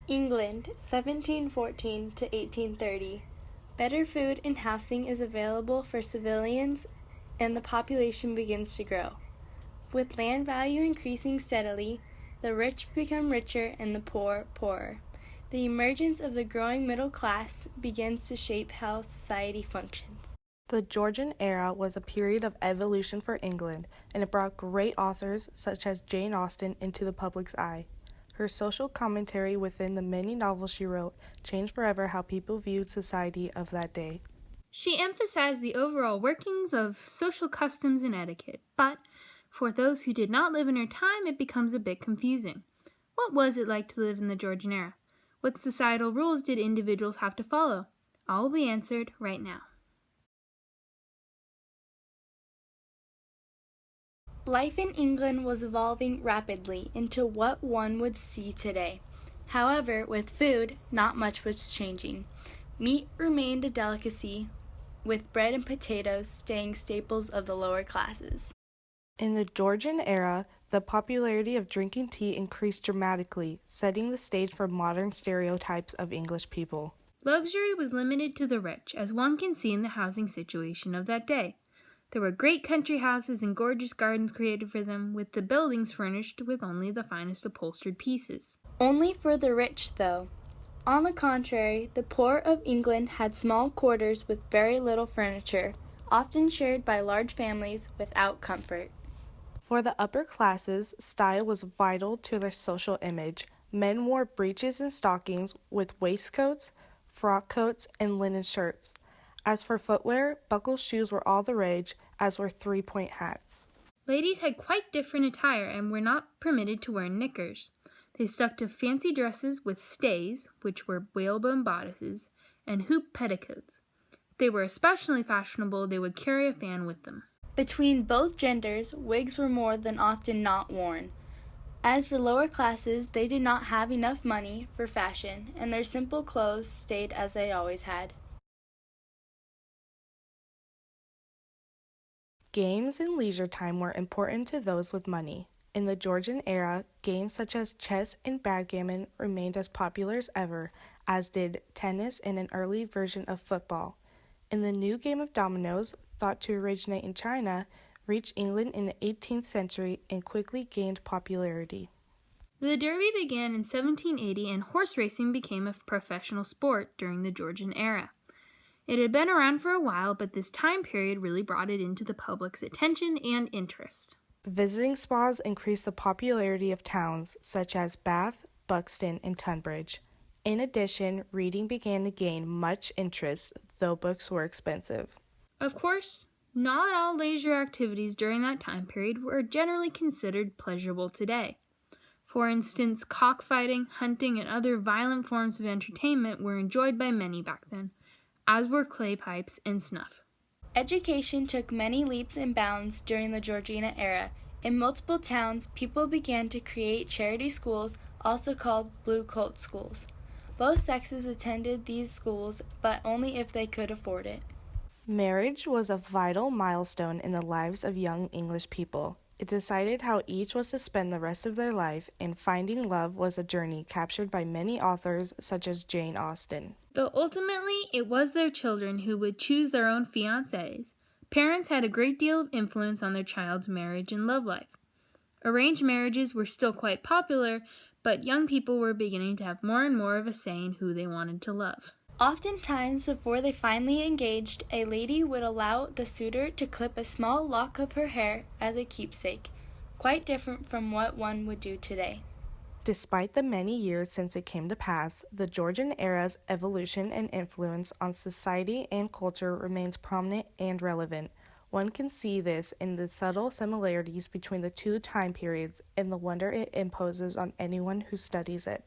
England, 1714 to 1830. Better food and housing is available for civilians, and the population begins to grow. With land value increasing steadily, the rich become richer and the poor poorer. The emergence of the growing middle class begins to shape how society functions. The Georgian era was a period of evolution for England, and it brought great authors such as Jane Austen into the public's eye. Her social commentary within the many novels she wrote changed forever how people viewed society of that day. She emphasized the overall workings of social customs and etiquette, but for those who did not live in her time, it becomes a bit confusing. What was it like to live in the Georgian era? What societal rules did individuals have to follow? All will be answered right now. Life in England was evolving rapidly into what one would see today. However, with food, not much was changing. Meat remained a delicacy, with bread and potatoes staying staples of the lower classes. In the Georgian era, the popularity of drinking tea increased dramatically, setting the stage for modern stereotypes of English people. Luxury was limited to the rich, as one can see in the housing situation of that day. There were great country houses and gorgeous gardens created for them, with the buildings furnished with only the finest upholstered pieces. Only for the rich, though. On the contrary, the poor of England had small quarters with very little furniture, often shared by large families without comfort. For the upper classes, style was vital to their social image. Men wore breeches and stockings with waistcoats, frock coats, and linen shirts. As for footwear, buckle shoes were all the rage, as were three-point hats. Ladies had quite different attire and were not permitted to wear knickers. They stuck to fancy dresses with stays, which were whalebone bodices, and hoop petticoats. If they were especially fashionable, they would carry a fan with them. Between both genders, wigs were more than often not worn. As for lower classes, they did not have enough money for fashion, and their simple clothes stayed as they always had. Games and leisure time were important to those with money. In the Georgian era, games such as chess and backgammon remained as popular as ever, as did tennis and an early version of football. In the new game of dominoes, thought to originate in China, reached England in the 18th century and quickly gained popularity. The Derby began in 1780 and horse racing became a professional sport during the Georgian era. It had been around for a while, but this time period really brought it into the public's attention and interest. Visiting spas increased the popularity of towns such as Bath, Buxton, and Tunbridge. In addition, reading began to gain much interest, though books were expensive. Of course, not all leisure activities during that time period were generally considered pleasurable today. For instance, cockfighting, hunting, and other violent forms of entertainment were enjoyed by many back then, as were clay pipes and snuff. Education took many leaps and bounds during the Georgian era. In multiple towns, people began to create charity schools, also called blue coat schools. Both sexes attended these schools, but only if they could afford it. Marriage was a vital milestone in the lives of young English people. It decided how each was to spend the rest of their life, and finding love was a journey captured by many authors such as Jane Austen. Though ultimately it was their children who would choose their own fiancés, parents had a great deal of influence on their child's marriage and love life. Arranged marriages were still quite popular, but young people were beginning to have more and more of a say in who they wanted to love. Oftentimes, before they finally engaged, a lady would allow the suitor to clip a small lock of her hair as a keepsake, quite different from what one would do today. Despite the many years since it came to pass, the Georgian era's evolution and influence on society and culture remains prominent and relevant. One can see this in the subtle similarities between the two time periods and the wonder it imposes on anyone who studies it.